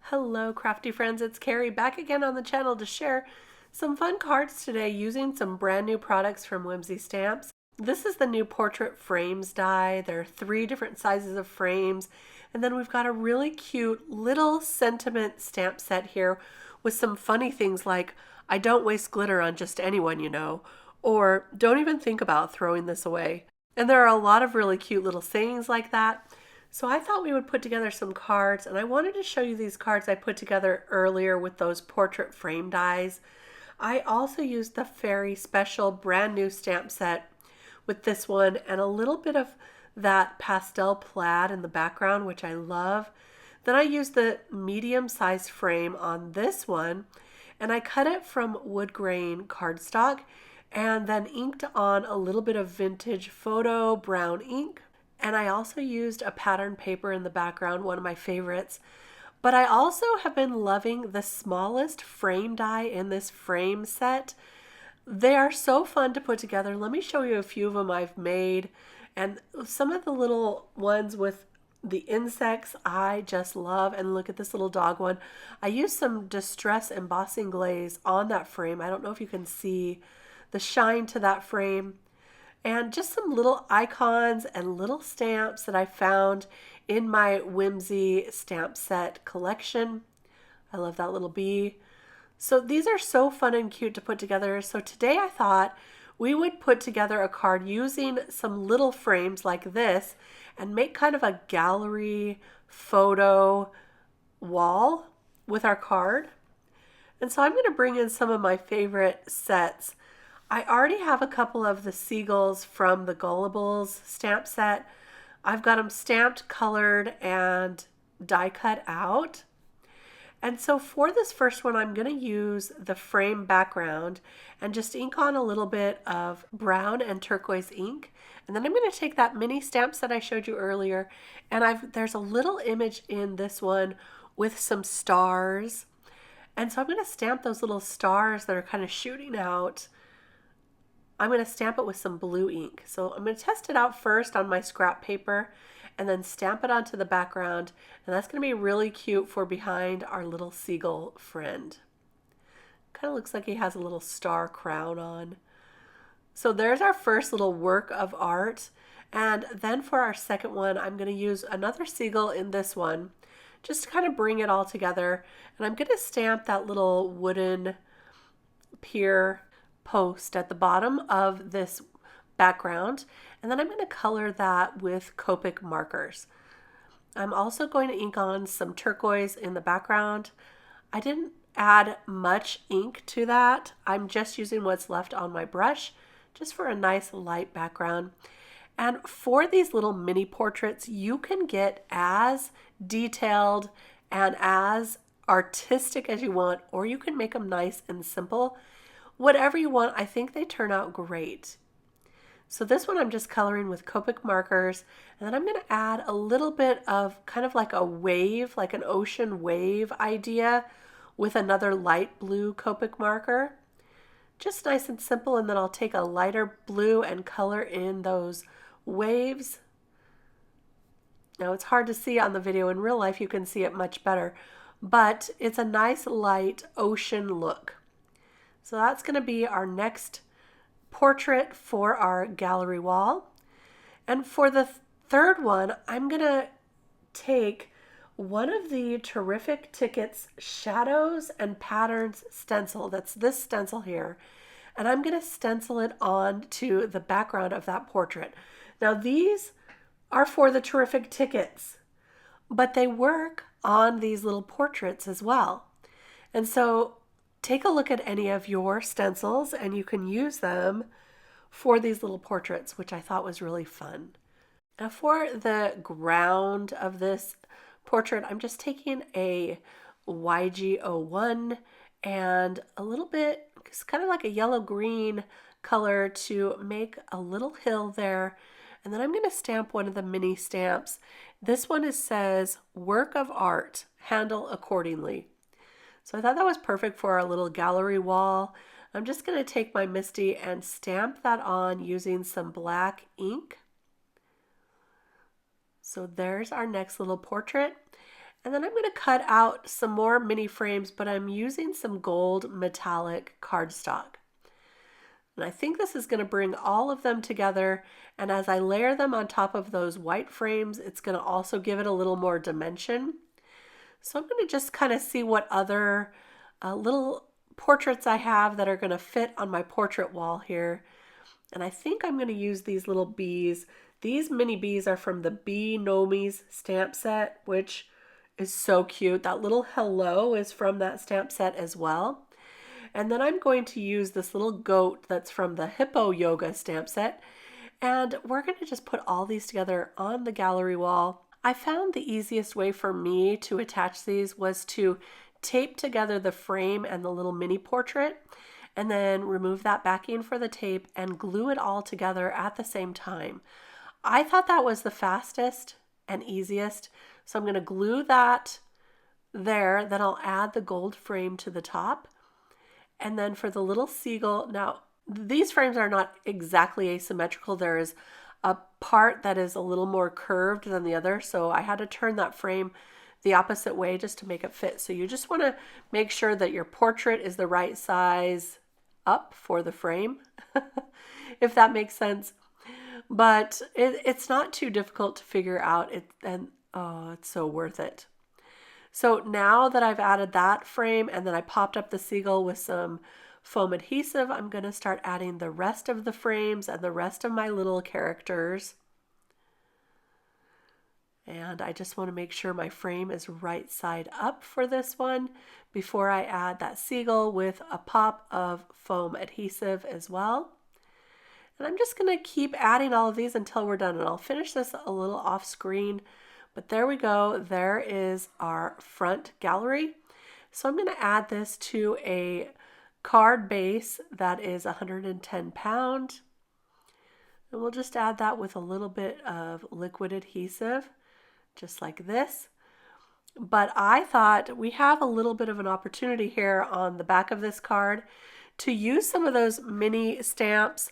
Hello crafty friends, it's Kari back again on the channel to share some fun cards today using some brand new products from Whimsy Stamps. This is the new portrait frames die. There are 3 different sizes of frames, and then we've got a really cute little sentiment stamp set here with some funny things like I don't waste glitter on just anyone, you know, or don't even think about throwing this away. And there are a lot of really cute little sayings like that. So I thought we would put together some cards, and I wanted to show you these cards I put together earlier with those portrait frame dies. I also used the Fairy Special brand new stamp set with this one and a little bit of that pastel plaid in the background, which I love. Then I used the medium size frame on this one, and I cut it from Woodgrain cardstock and then inked on a little bit of vintage photo brown ink. And I also used a pattern paper in the background, one of my favorites. But I also have been loving the smallest frame die in this frame set. They are so fun to put together. Let me show you a few of them I've made. And some of the little ones with the insects I just love. And look at this little dog one. I used some distress embossing glaze on that frame. I don't know if you can see the shine to that frame. And just some little icons and little stamps that I found in my Whimsy stamp set collection. I love that little bee. So these are so fun and cute to put together. So today I thought we would put together a card using some little frames like this and make kind of a gallery photo wall with our card. And so I'm going to bring in some of my favorite sets. I already have a couple of the seagulls from the Gullibles stamp set. I've got them stamped, colored, and die cut out. And so for this first one, I'm going to use the frame background and just ink on a little bit of brown and turquoise ink. And then I'm going to take that mini stamp set I showed you earlier, and there's a little image in this one with some stars. And so I'm going to stamp those little stars that are kind of shooting out. I'm going to stamp it with some blue ink. So I'm going to test it out first on my scrap paper and then stamp it onto the background. And that's going to be really cute for behind our little seagull friend. Kind of looks like he has a little star crown on. So there's our first little work of art. And then for our second one, I'm going to use another seagull in this one just to kind of bring it all together. And I'm going to stamp that little wooden pier post at the bottom of this background, and then I'm going to color that with Copic markers. I'm also going to ink on some turquoise in the background. I didn't add much ink to that. I'm just using what's left on my brush just for a nice light background. And for these little mini portraits, you can get as detailed and as artistic as you want, or you can make them nice and simple. Whatever you want, I think they turn out great. So this one I'm just coloring with Copic markers, and then I'm going to add a little bit of kind of like a wave, like an ocean wave idea with another light blue Copic marker. Just nice and simple, and then I'll take a lighter blue and color in those waves. Now it's hard to see on the video. In real life you can see it much better, but it's a nice light ocean look. So that's going to be our next portrait for our gallery wall. And for the third one, I'm going to take one of the Terrific Tickets Shadows and Patterns stencil. That's this stencil here. And I'm going to stencil it on to the background of that portrait. Now these are for the Terrific Tickets, but they work on these little portraits as well. And so take a look at any of your stencils and you can use them for these little portraits, which I thought was really fun. Now for the ground of this portrait, I'm just taking a YG01 and a little bit, it's kind of like a yellow-green color to make a little hill there. And then I'm going to stamp one of the mini stamps. This one says, "Work of Art, handle accordingly." So I thought that was perfect for our little gallery wall. I'm just going to take my Misty and stamp that on using some black ink. So there's our next little portrait. And then I'm going to cut out some more mini frames, but I'm using some gold metallic cardstock. And I think this is going to bring all of them together. And as I layer them on top of those white frames, it's going to also give it a little more dimension. So I'm going to just kind of see what other little portraits I have that are going to fit on my portrait wall here. And I think I'm going to use these little bees. These mini bees are from the Gnomies stamp set, which is so cute. That little hello is from that stamp set as well. And then I'm going to use this little goat that's from the Hippo yoga stamp set. And we're going to just put all these together on the gallery wall. I found the easiest way for me to attach these was to tape together the frame and the little mini portrait, and then remove that backing for the tape and glue it all together at the same time. I thought that was the fastest and easiest. So I'm going to glue that there, then I'll add the gold frame to the top. And then for the little seagull, now these frames are not exactly asymmetrical. There is a part that is a little more curved than the other, so I had to turn that frame the opposite way just to make it fit. So you just want to make sure that your portrait is the right size up for the frame, if that makes sense. But it's not too difficult to figure out, and oh, it's so worth it. So now that I've added that frame and then I popped up the seagull with some foam adhesive, I'm going to start adding the rest of the frames and the rest of my little characters. And I just want to make sure my frame is right side up for this one before I add that seagull with a pop of foam adhesive as well. And I'm just going to keep adding all of these until we're done. And I'll finish this a little off screen. But there we go. There is our front gallery. So I'm going to add this to a card base that is 110 pound. And we'll just add that with a little bit of liquid adhesive, just like this. But I thought we have a little bit of an opportunity here on the back of this card to use some of those mini stamps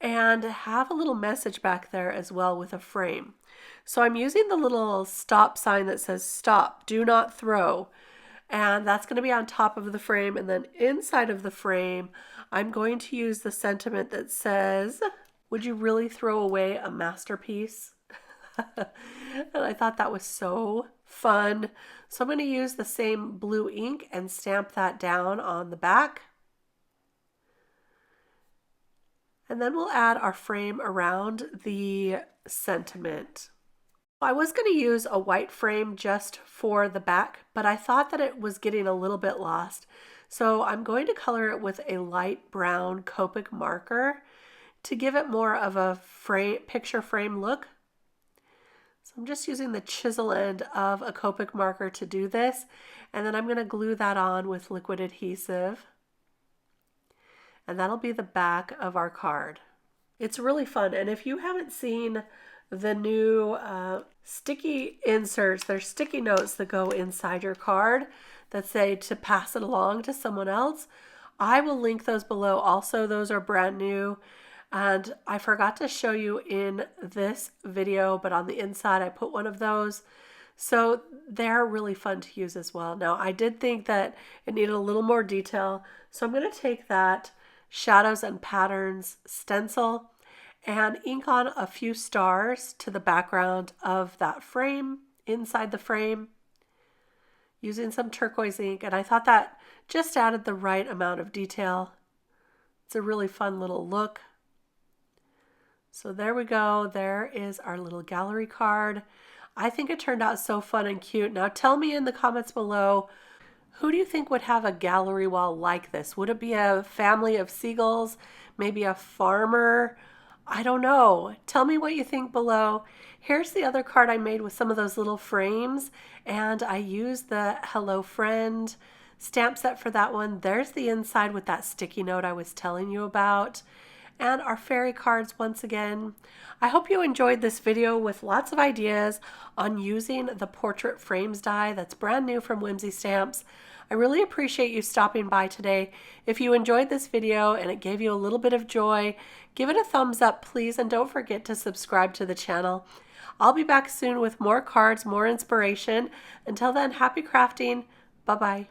and have a little message back there as well with a frame. So I'm using the little stop sign that says stop, do not throw. And that's going to be on top of the frame. And then inside of the frame, I'm going to use the sentiment that says, would you really throw away a masterpiece? And I thought that was so fun. So I'm going to use the same blue ink and stamp that down on the back. And then we'll add our frame around the sentiment. I was going to use a white frame just for the back, but I thought that it was getting a little bit lost. So I'm going to color it with a light brown Copic marker to give it more of a picture frame look. So I'm just using the chisel end of a Copic marker to do this, and then I'm going to glue that on with liquid adhesive. And that'll be the back of our card. It's really fun. And if you haven't seen the new sticky inserts, there's sticky notes that go inside your card that say to pass it along to someone else. I will link those below. Also, those are brand new. And I forgot to show you in this video, but on the inside I put one of those. So they're really fun to use as well. Now, I did think that it needed a little more detail. So I'm going to take that Shadows and Patterns stencil and ink on a few stars to the background of that frame, inside the frame, using some turquoise ink. And I thought that just added the right amount of detail. It's a really fun little look. So there we go. There is our little gallery card. I think it turned out so fun and cute. Now tell me in the comments below, who do you think would have a gallery wall like this? Would it be a family of seagulls? Maybe a farmer? I don't know. Tell me what you think below. Here's the other card I made with some of those little frames, and I used the Hello Friend stamp set for that one. There's the inside with that sticky note I was telling you about. And our fairy cards once again. I hope you enjoyed this video with lots of ideas on using the portrait frames die that's brand new from Whimsy Stamps. I really appreciate you stopping by today. If you enjoyed this video and it gave you a little bit of joy, give it a thumbs up, please, and don't forget to subscribe to the channel. I'll be back soon with more cards, more inspiration. Until then, happy crafting. Bye-bye.